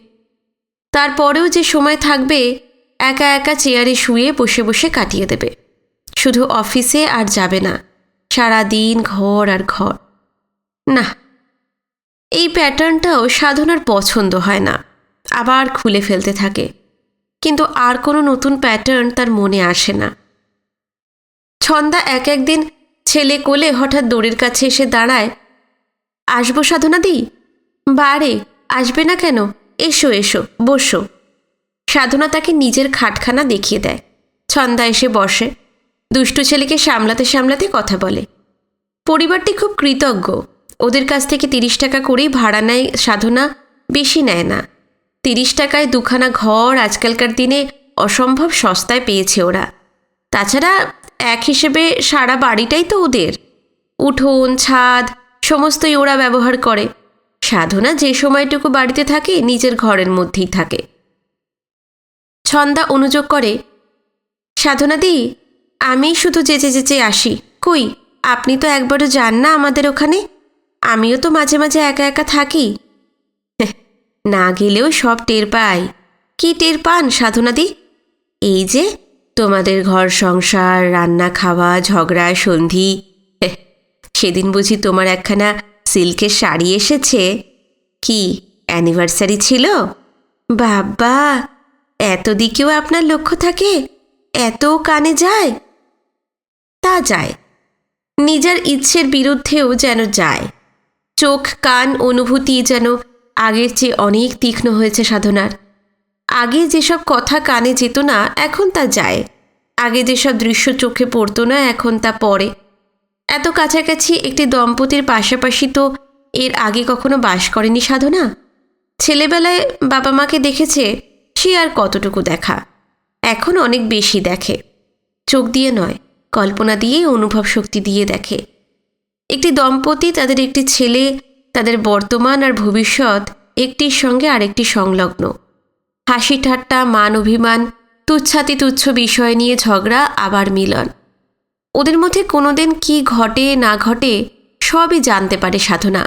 তারপরেও যে সময় থাকবে, একা একা চেয়ারে শুয়ে বসে বসে কাটিয়ে দেবে। শুধু অফিসে আর যাবে না, সারা দিন ঘর আর ঘর। না, এই প্যাটার্নটাও সাধনার পছন্দ হয় না। আবার খুলে ফেলতে থাকে, কিন্তু আর কোনো নতুন প্যাটার্ন তার মনে আসে না। ছন্দা এক একদিন ছেলে কোলে হঠাৎ দড়ির কাছে এসে দাঁড়ায়। আসবো সাধনাদি? বারে, আসবে না কেন? এসো এসো, বসো। সাধনা তাকে নিজের খাটখানা দেখিয়ে দেয়। ছন্দা এসে বসে, দুষ্টু ছেলেকে সামলাতে সামলাতে কথা বলে। পরিবারটি খুব কৃতজ্ঞ। ওদের কাছ থেকে 30 টাকা করেই ভাড়া নেয় সাধনা, বেশি নেয় না। 30 টাকায় দুখানা ঘর আজকালকার দিনে অসম্ভব সস্তায় পেয়েছে ওরা। তাছাড়া এক হিসেবে সারা বাড়িটাই তো ওদের। উঠোন, ছাদ সমস্তই ওরা ব্যবহার করে। সাধনা যে সময়টুকু বাড়িতে থাকে নিজের ঘরের মধ্যেই থাকে। ছন্দা অনুযোগ করে, সাধনাদি, আমি শুধু যেচে যেচে আসি, কই আপনি তো একবারও যান না আমাদের ওখানে। আমিও তো মাঝে মাঝে একা একা থাকি। না গেলেও সব টের পাই। কি টের পান সাধনাদি? এই যে তোমাদের ঘর সংসার, রান্না খাওয়া, ঝগড়া সন্ধি। সেদিন বুঝি তোমার একখানা সিল্কের শাড়ি এসেছে? কি অ্যানিভার্সারি ছিল? বাবা, এত দিকেও আপনার লক্ষ্য থাকে? এত কানে যায়? তা যায়, নিজের ইচ্ছের বিরুদ্ধেও যেন যায়। চোখ, কান, অনুভূতি যেন আগের চেয়ে অনেক তীক্ষ্ণ হয়েছে সাধনার। আগে যেসব কথা কানে যেত না এখন তা যায়। আগে যেসব দৃশ্য চোখে পড়তো না এখন তা পড়ে। এত কাছাকাছি একটি দম্পতির পাশাপাশি তো এর আগে কখনো বাস করেনি সাধনা। ছেলেবেলায় বাবা মাকে দেখেছে, সে আর কতটুকু দেখা। এখন অনেক বেশি দেখে। চোখ দিয়ে নয়, কল্পনা দিয়ে, অনুভব শক্তি দিয়ে দেখে। একটি দম্পতি, তাদের একটি ছেলে, তাদের বর্তমান আর ভবিষ্যৎ একটির সঙ্গে আরেকটি সংলগ্ন। হাসি ঠাট্টা, মান অভিমান, তুচ্ছাতি তুচ্ছ বিষয় নিয়ে ঝগড়া, আবার মিলন। ওদের মধ্যে কোনোদিন কি ঘটে না ঘটে সবই জানতে পারে সাধনা।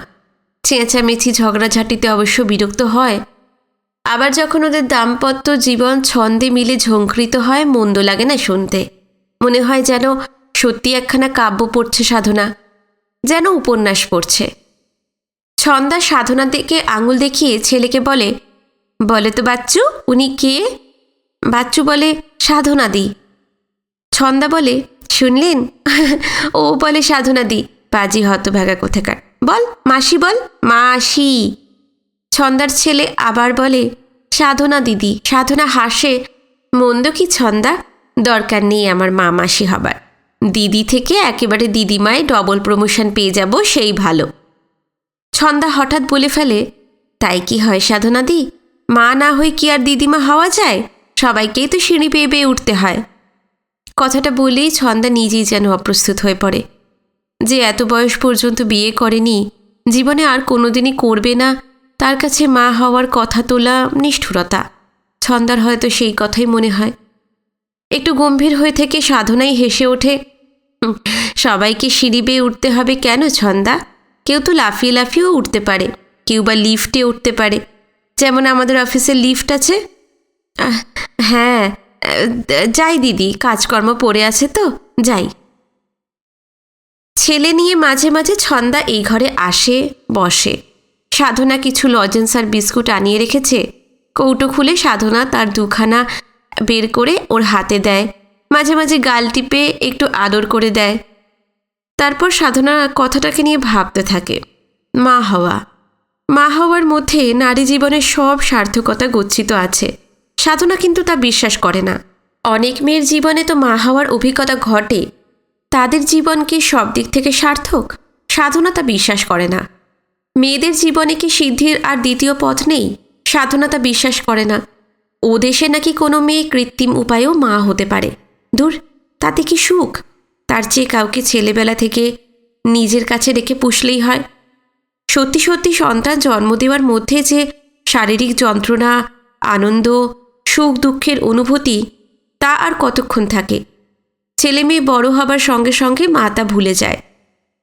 চেঁচামেচি ঝগড়াঝাটিতে অবশ্য বিরক্ত হয়। আবার যখন ওদের দাম্পত্য জীবন ছন্দে মিলে ঝঙ্কৃত হয়, মন্দ লাগে না শুনতে। মনে হয় যেন সত্যি একখানা কাব্য পড়ছে সাধনা, যেন উপন্যাস পড়ছে। ছন্দা সাধনার দিকে আঙুল দেখিয়ে ছেলেকে বলে, বলে তো বাচ্চু, উনি কে? বাচ্চু বলে, সাধনাদি। ছন্দা বলে, শুনলেন? ও বলে সাধনাদি। পাজি হতভাগা কোথাকার। বল মাসি, বল মাসি। ছন্দার ছেলে আবার বলে, সাধনা দিদি। সাধনা হাসে, মন্দ কি ছন্দা? দরকার নেই আমার মা মাসি হবার। দিদি থেকে একেবারে দিদিমায় ডবল প্রমোশন পেয়ে যাব, সেই ভালো। ছন্দা হঠাৎ বলে ফেলে, তাই কি হয় সাধনাদি? মা না হয়ে কি আর দিদিমা হওয়া যায়? সবাইকেই তো সিঁড়ি পেয়ে পেয়ে উঠতে হয়। কথাটা বলেই ছন্দা নিজেই যেন অপ্রস্তুত হয়ে পড়ে। যে এত বয়স পর্যন্ত বিয়ে করেনি, জীবনে আর কোনোদিনই করবে না, তার কাছে মা হওয়ার কথা তোলা নিষ্ঠুরতা। ছন্দার হয়তো সেই কথাই মনে হয়। একটু গম্ভীর হয়ে থেকে সাধনাই হেসে ওঠে, সবাইকে সিঁড়ি বেয়ে উঠতে হবে কেন ছন্দা? কেউ তো লাফিয়ে লাফিয়েও উঠতে পারে, কেউ বা লিফটে উঠতে পারে, যেমন আমাদের অফিসের লিফট আছে। হ্যাঁ, যাই দিদি, কাজকর্ম পড়ে আছে তো, যাই। ছেলে নিয়ে মাঝে মাঝে ছন্দা এই ঘরে আসে, বসে। সাধনা কিছু লজেন্স আর বিস্কুট আনিয়ে রেখেছে। কৌটো খুলে সাধনা তার দুখানা বের করে ওর হাতে দেয়। মাঝে মাঝে গাল টিপে একটু আদর করে দেয়। তারপর সাধনা কথাটাকে নিয়ে ভাবতে থাকে। মা হওয়া, মা হওয়ার মধ্যে নারী জীবনের সব সার্থকতা গচ্ছিত আছে। সাধনা কিন্তু তা বিশ্বাস করে না। অনেক মেয়ের জীবনে তো মা হওয়ার অভিজ্ঞতা ঘটে, তাদের জীবন কি সব দিক থেকে সার্থক? সাধনা তা বিশ্বাস করে না। মেয়েদের জীবনে কি সিদ্ধির আর দ্বিতীয় পথ নেই? সাধনা তা বিশ্বাস করে না। ও দেশে নাকি কোনো মেয়ে কৃত্রিম উপায়েও মা হতে পারে। দূর, তাতে কি সুখ? তার চেয়ে কাউকে ছেলেবেলা থেকে নিজের কাছে রেখে পুষলেই হয়। সত্যি সত্যি সন্তান জন্ম দেওয়ার মধ্যে যে শারীরিক যন্ত্রণা, আনন্দ, সুখ দুঃখের অনুভূতি, তা আর কতক্ষণ থাকে? ছেলে মেয়ে বড় হবার সঙ্গে সঙ্গে মা তা ভুলে যায়।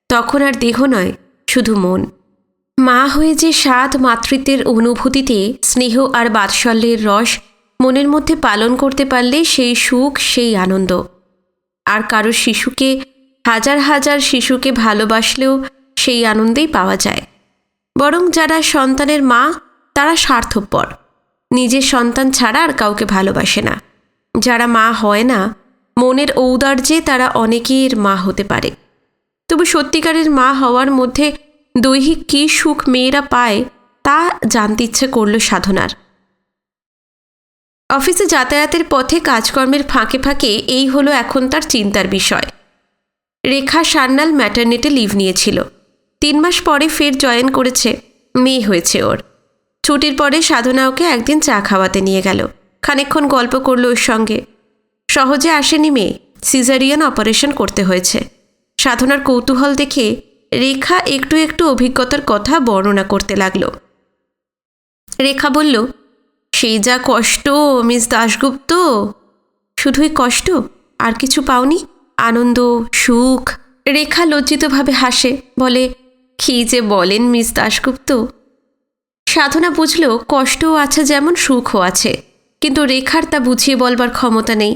তখন আর দেহ নয়, শুধু মন। মা হয়ে যে স্বাদ, মাতৃত্বের অনুভূতিতে স্নেহ আর বাৎসল্যের রস মনের মধ্যে পালন করতে পারলে সেই সুখ, সেই আনন্দ। আর কারো শিশুকে, হাজার হাজার শিশুকে ভালোবাসলেও সেই আনন্দেই পাওয়া যায়। বরং যারা সন্তানের মা, তারা স্বার্থপর। নিজের সন্তান ছাড়া আর কাউকে ভালোবাসে না। যারা মা হয় না, মনের ঔদার্যে তারা অনেকের মা হতে পারে। তবু সত্যিকারের মা হওয়ার মধ্যে দৈহিক কী সুখ মেয়েরা পায় তা জানতে ইচ্ছে করল সাধনার। অফিসে যাতায়াতের পথে কাজকর্মের ফাঁকে ফাঁকে এই হলো এখন তার চিন্তার বিষয়। রেখা সান্যাল ম্যাটারনিটি লিভ নিয়েছিল। 3 মাস পরে ফের জয়েন করেছে। মেয়ে হয়েছে ওর। ছুটির পরে সাধনা ওকে একদিন চা খাওয়াতে নিয়ে গেল। খানিকক্ষণ গল্প করল ওর সঙ্গে। সহজে আসেনি মেয়ে, সিজারিয়ান অপারেশন করতে হয়েছে। সাধনার কৌতূহল দেখে রেখা একটু একটু অভিজ্ঞতার কথা বর্ণনা করতে লাগল। রেখা বলল, সেই যা কষ্ট মিস দাশগুপ্ত। শুধুই কষ্ট, আর কিছু পাওনি? আনন্দ, সুখ? রেখা লজ্জিতভাবে হাসে, বলে, কী যে বলেন মিস দাশগুপ্ত। সাধনা বুঝল কষ্টও আছে যেমন সুখও আছে, কিন্তু রেখার তা বুঝিয়ে বলবার ক্ষমতা নেই।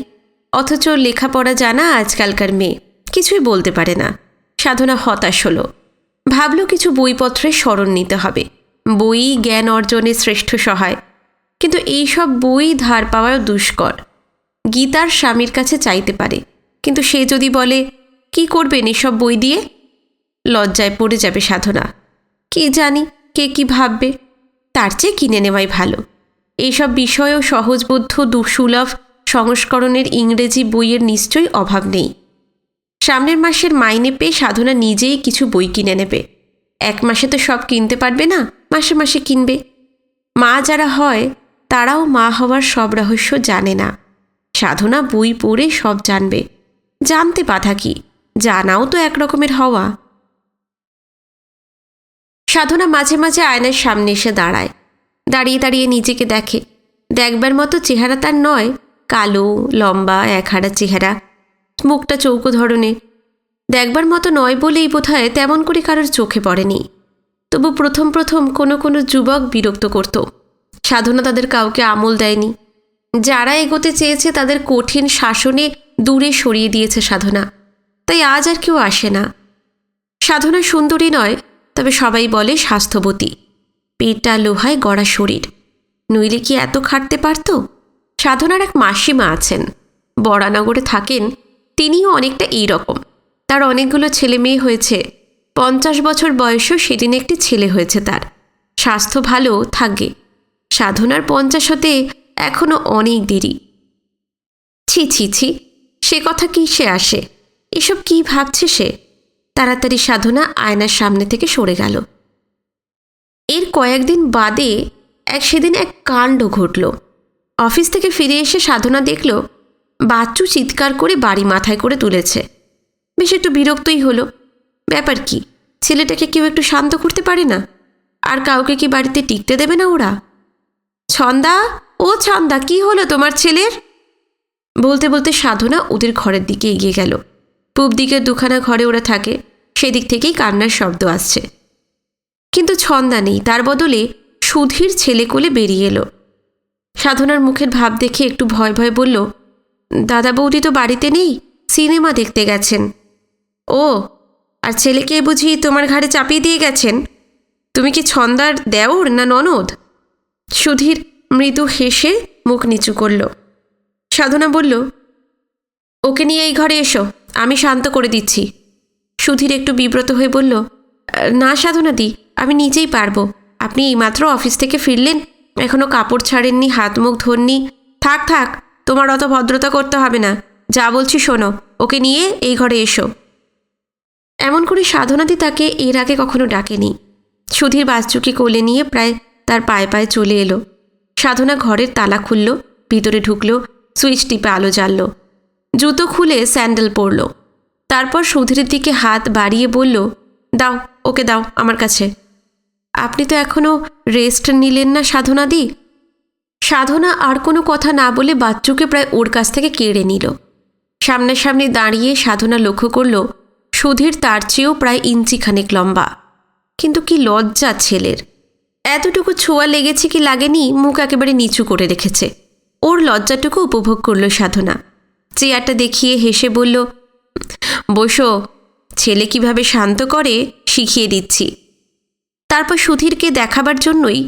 অথচ লেখাপড়া জানা আজকালকার মেয়ে কিছুই বলতে পারে না। সাধনা হতাশ হলো। ভাবল কিছু বইপত্রের স্মরণ নিতে হবে। বই জ্ঞান অর্জনের শ্রেষ্ঠ সহায়, কিন্তু এইসব বই ধার পাওয়াও দুষ্কর। গীতার স্বামীর কাছে চাইতে পারে, কিন্তু সে যদি বলে, কি করবেন এসব বই দিয়ে? লজ্জায় পড়ে যাবে সাধনা। কি জানি কে কি ভাববে, তার চেয়ে কিনে নেওয়াই ভালো। এইসব বিষয়েও সহজবোধ্য সুলভ সংস্করণের ইংরেজি বইয়ের নিশ্চয়ই অভাব নেই। সামনের মাসের মাইনে পেয়ে সাধনা নিজেই কিছু বই কিনে নেবে। 1 মাসে তো সব কিনতে পারবে না, মাসে মাসে কিনবে। মা যারা হয় তারাও মা হওয়ার সব রহস্য জানে না। সাধনা বই পড়ে সব জানবে। জানতে বাধা কি, জানাও তো একরকমের হওয়া। সাধনা মাঝে মাঝে আয়নার সামনে এসে দাঁড়ায়। দাঁড়িয়ে দাঁড়িয়ে নিজেকে দেখে। দেখবার মতো চেহারা তার নয়, কালো, লম্বা, একহারা চেহারা, মুখটা চৌকো ধরনের। দেখবার মতো নয় বলেই বোধহয় তেমন করে কারোর চোখে পড়েনি। তবু প্রথম প্রথম কোনো কোনো যুবক বিরক্ত করত। সাধনা তাদের কাউকে আমল দেয়নি। যারা এগোতে চেয়েছে তাদের কঠিন শাসনে দূরে সরিয়ে দিয়েছে সাধনা। তাই আজ আর কেউ আসে না। সাধনা সুন্দরী নয়, তবে সবাই বলে স্বাস্থ্যবতী। পেটটা লোহায় গড়া শরীর, নইলে কি এত খাটতে পারত? সাধনার এক মাসিমা আছেন, বরানগরে থাকেন। তিনিও অনেকটা এই রকম। তার অনেকগুলো ছেলে মেয়ে হয়েছে। 50 বছর বয়সেও সেদিন একটি ছেলে হয়েছে তার। স্বাস্থ্য ভালো থাকবে। সাধনার 50 হতে এখনো অনেক দেরি। ছি ছি ছি, সে কথা কি সে আসে? এসব কি ভাবছে সে? তাড়াতাড়ি সাধনা আয়নার সামনে থেকে সরে গেল। এর কয়েকদিন বাদে সেদিন এক কাণ্ড ঘটল। অফিস থেকে ফিরে এসে সাধনা দেখল বাচ্চু চিৎকার করে বাড়ি মাথায় করে তুলেছে। বেশ একটু বিরক্তই হলো। ব্যাপার কি, ছেলেটাকে কেউ একটু শান্ত করতে পারে না? আর কাউকে কি বাড়িতে টিকতে দেবে না ওরা? ছন্দা, ও ছন্দা, কি হলো তোমার ছেলের? বলতে বলতে সাধনা ওদের ঘরের দিকে এগিয়ে গেল। পূব দিকের 2খানা ঘরে ওরা থাকে, সেদিক থেকেই কান্নার শব্দ আসছে। কিন্তু ছন্দা নেই, তার বদলে সুধীর ছেলে কোলে বেরিয়ে এলো। সাধনার মুখের ভাব দেখে একটু ভয় ভয় বলল, দাদা বৌদি তো বাড়িতে নেই, সিনেমা দেখতে গেছেন। ও, আর ছেলেকে বুঝি তোমার ঘাড়ে চাপিয়ে দিয়ে গেছেন? তুমি কি ছন্দার দেওর না ননদ? সুধীর মৃদু হেসে মুখ নিচু করল। সাধনা বলল, ওকে নিয়ে এই ঘরে এসো, আমি শান্ত করে দিচ্ছি। সুধীর একটু বিব্রত হয়ে বলল, না সাধনাদি, আমি নিজেই পারবো। আপনি এইমাত্র অফিস থেকে ফিরলেন, এখনো কাপড় ছাড়েননি, হাত মুখ ধোননি। থাক থাক, তোমার অত ভদ্রতা করতে হবে না। যা বলছি শোনো, ওকে নিয়ে এই ঘরে এসো। এমন করে সাধনাদি তাকে এর আগে কখনো ডাকেনি। সুধীর বাচ্চুকে কোলে নিয়ে প্রায় তার পায়ে পায়ে চলে এলো। সাধনা ঘরের তালা খুলল, ভিতরে ঢুকল, সুইচ টিপে আলো জ্বালল, জুতো খুলে স্যান্ডেল পরল। তারপর সুধীরের দিকে হাত বাড়িয়ে বলল, দাও, ওকে দাও আমার কাছে। আপনি তো এখনো রেস্ট নিলেন না সাধনাদি? সাধনা আর কোনো কথা না বলে বাচ্চুকে প্রায় ওর কাছ থেকে কেড়ে নিল। সামনাসামনি দাঁড়িয়ে সাধনা লক্ষ্য করল সুধীর তার চেয়েও প্রায় ইঞ্চিখানেক লম্বা। কিন্তু কি লজ্জা ছেলের! এতটুকু ছোঁয়া লেগেছে কি লাগেনি, মুখ একেবারে নিচু করে রেখেছে। ওর লজ্জাটুকু উপভোগ করল সাধনা। চেয়ারটা দেখিয়ে হেসে বলল, বসো, ছেলে কিভাবে শান্ত করে শিখিয়ে দিচ্ছি। তারপর সুধীরকে দেখাবার জন্যই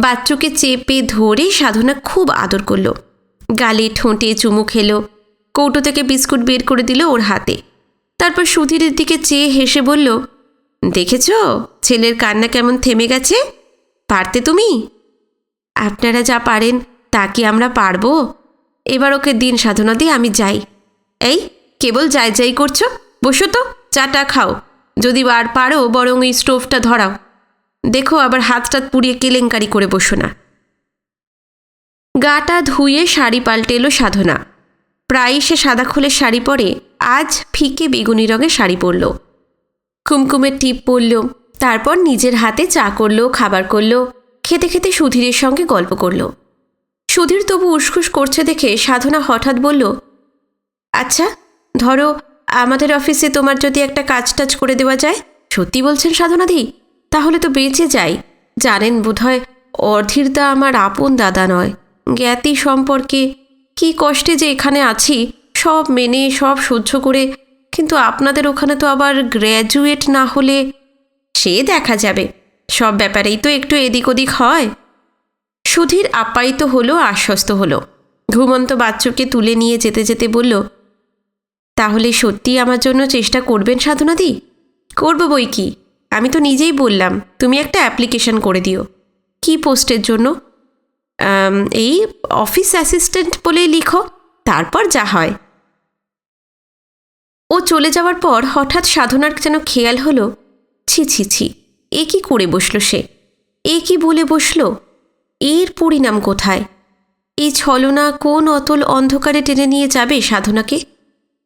বাচ্চুকে চেপে ধরে সাধনা খুব আদর করল, গালে ঠোঁটে চুমু খেলো, কৌটো থেকে বিস্কুট বের করে দিল ওর হাতে। তারপর সুধীরের দিকে চেয়ে হেসে বলল, দেখেছ ছেলের কান্না কেমন থেমে গেছে? পারতে তুমি? আপনারা যা পারেন তা কি আমরা পারবো? এবার ওকে দিন সাধনাদি, আমি যাই। এই কেবল যাই যাই করছো, বসো তো, চাটা খাও। যদি বার পারো বরং এই স্টোভটা ধরাও। দেখো আবার হাতটাত পুড়িয়ে কেলেঙ্কারি করে বসো না। গাটা ধুয়ে শাড়ি পাল্টে এলো সাধনা। প্রায়ই সে সাদা খোলের শাড়ি পরে, আজ ফিকে বেগুনি রঙের শাড়ি পরল। কুমকুমের টিপ পরল, তারপর নিজের হাতে চা করলো, খাবার করলো, খেতে খেতে সুধীরের সঙ্গে গল্প করল। সুধীর তবু উসখুস করছে দেখে সাধনা হঠাৎ বলল, আচ্ছা ধরো আমাদের অফিসে তোমার যদি একটা কাজ টাজ করে দেওয়া যায়। সত্যি বলছেন সাধনাদি? তাহলে তো বেঁচে যাই। জানেন বোধহয় অর্ধিরদা আমার আপন দাদা নয়, জ্ঞাতি সম্পর্কে। কি কষ্টে যে এখানে আছি, সব মেনে সব সহ্য করে। কিন্তু আপনাদের ওখানে তো আবার গ্র্যাজুয়েট না হলে। সে দেখা যাবে, সব ব্যাপারেই তো একটু এদিক ওদিক হয়। সুধীর আপ্যায়িত হলো, আশ্বস্ত হলো। ঘুমন্ত বাচ্চুকে তুলে নিয়ে যেতে যেতে বলল, তাহলে সত্যি আমার জন্য চেষ্টা করবেন সাধনাদি? করব বই কি, আমি তো নিজেই বললাম তুমি একটা অ্যাপ্লিকেশন করে দিও। কি পোস্টের জন্য? এই অফিস অ্যাসিস্ট্যান্ট বলেই লিখো, তারপর যা হয়। ও চলে যাওয়ার পর হঠাৎ সাধনার যেন খেয়াল হলো, ছি ছি ছি, এ কি করে বসলো সে? এ কি বলে বসলো? এর পরিণাম কোথায়? এই ছলনা কোন অতল অন্ধকারে টেনে নিয়ে যাবে সাধনাকে?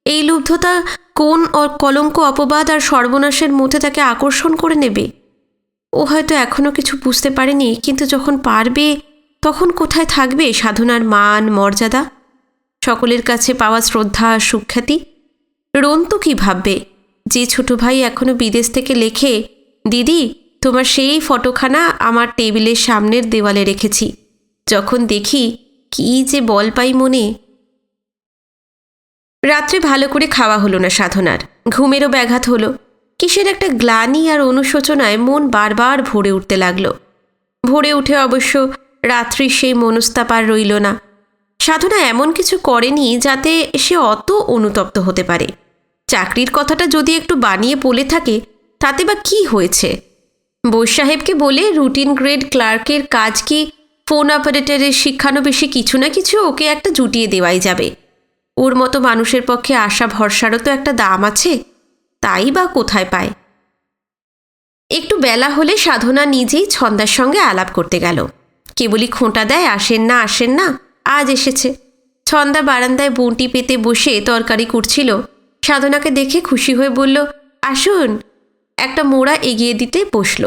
এই লুব্ধতা কোন কলঙ্ক, অপবাদ আর সর্বনাশের মধ্যে তাকে আকর্ষণ করে নেবে? ও হয়তো এখনও কিছু বুঝতে পারেনি, কিন্তু যখন পারবে তখন কোথায় থাকবে সাধনার মান মর্যাদা, সকলের কাছে পাওয়া শ্রদ্ধা আর সুখ্যাতি? রন্তু কি ভাববে যে ছোট ভাই এখনো বিদেশ থেকে লেখে, দিদি তোমার সেই ফটোখানা আমার টেবিলের সামনের দেওয়ালে রেখেছি। যখন দেখি কি যে বল পাই মনে। রাত্রে ভালো করে খাওয়া হলো না সাধনার, ঘুমেরও ব্যাঘাত হলো। কিসের একটা গ্লানি আর অনুশোচনায় মন বারবার ভরে উঠতে লাগলো। ভরে উঠে অবশ্য রাত্রি সেই মনস্তাপ আর রইল না। সাধনা এমন কিছু করেনি যাতে সে অত অনুতপ্ত হতে পারে। চাকরির কথাটা যদি একটু বানিয়ে বলে থাকে তাতে বা কি হয়েছে? বোস সাহেবকে বলে রুটিন গ্রেড ক্লার্কের কাজ কি ফোন অপারেটরের শিক্ষানবিশে কিছু না কিছু ওকে একটা জুটিয়ে দেওয়াই যাবে। ওর মতো মানুষের পক্ষে আশা ভরসারও তো একটা দাম আছে, তাই বা কোথায় পায়? একটু বেলা হলে সাধনা নিজেই ছন্দার সঙ্গে আলাপ করতে গেল। কেবলই খোঁটা দেয়, আসেন না আসেন না। আজ এসেছে। ছন্দা বারান্দায় বঁটি পেতে বসে তরকারি করছিল। সাধনাকে দেখে খুশি হয়ে বলল, আসুন। একটা মোড়া এগিয়ে দিতে বসল।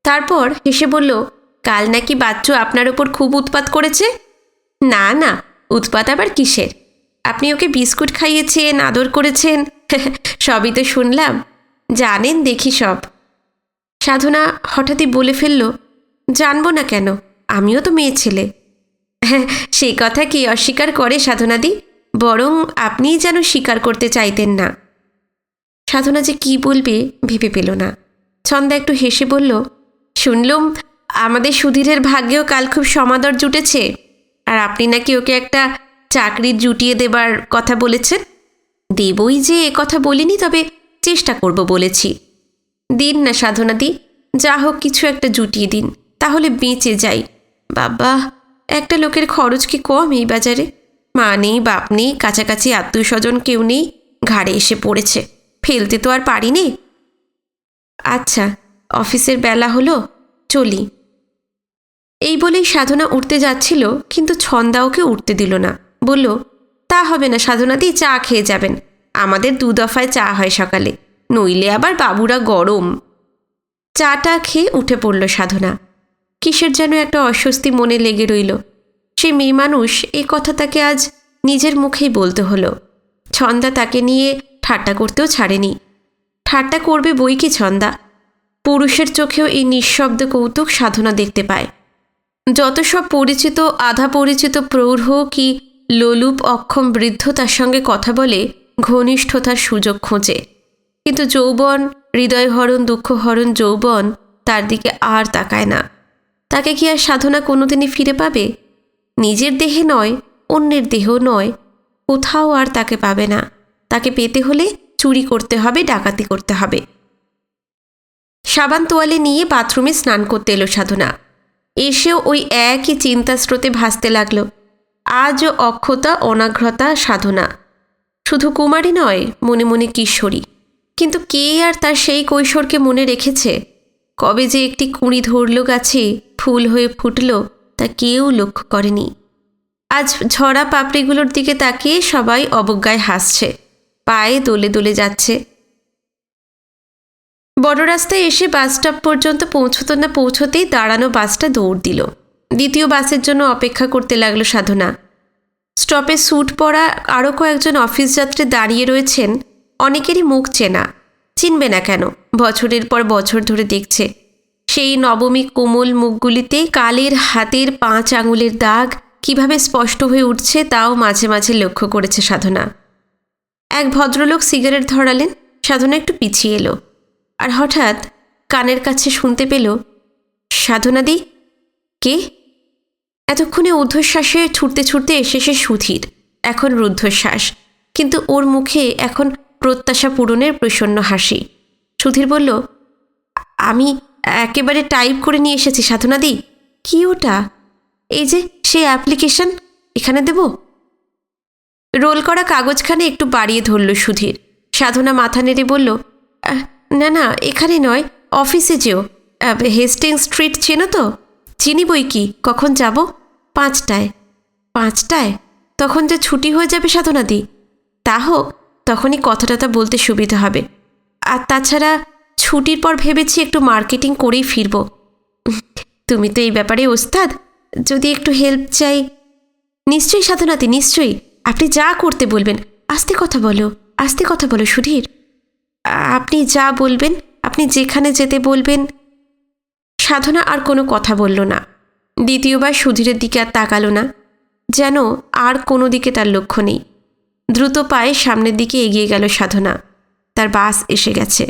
তারপর হেসে বলল, কাল নাকি বাচ্চু আপনার ওপর খুব উৎপাত করেছে? না না, উৎপাত আবার কিসের? আপনি ওকে বিস্কুট খাইয়েছেন, আদর করেছেন, সবই তো শুনলাম। জানেন দেখি সব। সাধনা হঠাৎই বলে ফেলল, জানবো না কেন, আমিও তো মেয়ে ছেলে। সেই কথা কি অস্বীকার করে সাধনাদি? বরং আপনিই যেন স্বীকার করতে চাইতেন না। সাধনা যে কি বলবে ভেবে পেল না। ছন্দা একটু হেসে বলল, শুনলুম আমাদের সুধীরের ভাগ্যেও কাল খুব সমাদর জুটেছে, আর আপনি নাকি ওকে একটা চাকরি জুটিয়ে দেবার কথা বলেছেন। দেবই যে এ কথা বলিনি, তবে চেষ্টা করব বলেছি। দিন না সাধনাদি, যা হোক কিছু একটা জুটিয়ে দিন, তাহলে বেঁচে যাই। বাবা, একটা লোকের খরচ কি কম এই বাজারে? মা নেই, বাপ নেই, কাছাকাছি আত্মীয় স্বজন কেউ নেই, ঘাড়ে এসে পড়েছে, ফেলতে তো আর পারি নে। আচ্ছা, অফিসের বেলা হলো, চলি। এই বলেই সাধনা উঠতে যাচ্ছিল, কিন্তু ছন্দা ওকে উঠতে দিল না। বলল, তা হবে না সাধনাদি, চা খেয়ে যাবেন। আমাদের 2 দফায় চা হয় সকালে, নইলে আবার বাবুরা গরম। চাটা খেয়ে উঠে পড়ল সাধনা। কিসের যেন একটা অস্বস্তি মনে লেগে রইল। সে মেয়ে মানুষ, এ কথা তাকে আজ নিজের মুখেই বলতে হলো। ছন্দা তাকে নিয়ে ঠাট্টা করতেও ছাড়েনি। ঠাট্টা করবে বই কি ছন্দা? পুরুষের চোখেও এই নিঃশব্দ কৌতুক সাধনা দেখতে পায়। যত সব পরিচিত আধা পরিচিত প্রৌঢ় কি লোলুপ অক্ষম বৃদ্ধ তার সঙ্গে কথা বলে, ঘনিষ্ঠতার সুযোগ খোঁজে, কিন্তু যৌবন, হৃদয়হরণ দুঃখহরণ যৌবন তার দিকে আর তাকায় না। তাকে কি আর সাধনা কোনোদিনই ফিরে পাবে? নিজের দেহে নয়, অন্যের দেহ নয়, কোথাও আর তাকে পাবে না। তাকে পেতে হলে চুরি করতে হবে, ডাকাতি করতে হবে। সাবান তোয়ালে নিয়ে বাথরুমে স্নান করতে এলো সাধনা। এসেও ওই একই চিন্তা স্রোতে ভাসতে লাগলো। আজও অক্ষতা অনাঘ্রতা সাধনা। শুধু কুমারী নয়, মনে মনে কিশোরী। কিন্তু কে আর তার সেই কৈশোরকে মনে রেখেছে? কবে যে একটি কুঁড়ি ধরল গাছে, ফুল হয়ে ফুটল, তা কেউ লক্ষ্য করেনি। আজ ঝরা পাপড়িগুলোর দিকে তাকিয়ে সবাই অবজ্ঞায় হাসছে, পায়ে দোলে দোলে যাচ্ছে। বড় রাস্তায় এসে বাস স্টপ পর্যন্ত পৌঁছতেই দাঁড়ানো বাসটা দৌড় দিল। দ্বিতীয় বাসের জন্য অপেক্ষা করতে লাগলো সাধনা। স্টপে স্যুট পরা আরও কয়েকজন অফিস যাত্রী দাঁড়িয়ে রয়েছেন। অনেকেরই মুখ চেনা, চিনবে না কেন? বছরের পর বছর ধরে দেখছে। সেই নবমী কোমল মুখগুলিতে কালের হাতের 5 আঙুলের দাগ কিভাবে স্পষ্ট হয়ে উঠছে তাও মাঝে মাঝে লক্ষ্য করেছে সাধনা। এক ভদ্রলোক সিগারেট ধরালেন। সাধনা একটু পিছিয়ে এলো, আর হঠাৎ কানের কাছে শুনতে পেল, সাধনাদি। কে? এতক্ষণে ঊর্ধ্বশ্বাসে ছুটতে ছুটতে এসে সুধীর, এখন রুদ্ধশ্বাস, কিন্তু ওর মুখে এখন প্রত্যাশা পূরণের প্রসন্ন হাসি। সুধীর বলল, আমি একেবারে টাইপ করে নিয়ে এসেছি সাধনাদি। কি ওটা? এই যে সেই অ্যাপ্লিকেশন, এখানে দেব। রোল করা কাগজখানে একটু বাড়িয়ে ধরল সুধীর। সাধনা মাথা নেড়ে বলল, না না, এখানে নয়, অফিসে যেও। হেস্টিংস স্ট্রিট চেনো তো? চিনি বই কি। কখন যাব? 5টায়। 5টায়? তখন যে ছুটি হয়ে যাবে সাধনাদি। তা হোক, তখনই কথাটা বলতে সুবিধা হবে। আর তাছাড়া ছুটির পর ভেবেছি একটু মার্কেটিং করেই ফিরব। তুমি তো এই ব্যাপারে ওস্তাদ, যদি একটু হেল্প চাই। নিশ্চয়ই সাধনাদি, নিশ্চয়ই। আপনি যা করতে বলবেন। আস্তে কথা বলো, আস্তে কথা বলো সুধীর। আপনি যা বলবেন, আপনি যেখানে যেতে বলবেন। সাধনা আর কোনো কথা বলল না। দ্বিতীয়বার সুধীরের দিকে আর তাকালো না, যেন আর কোনো দিকে তার লক্ষ্য নেই। দ্রুত পায়ে সামনের দিকে এগিয়ে গেল সাধনা। তার বাস এসে গেছে।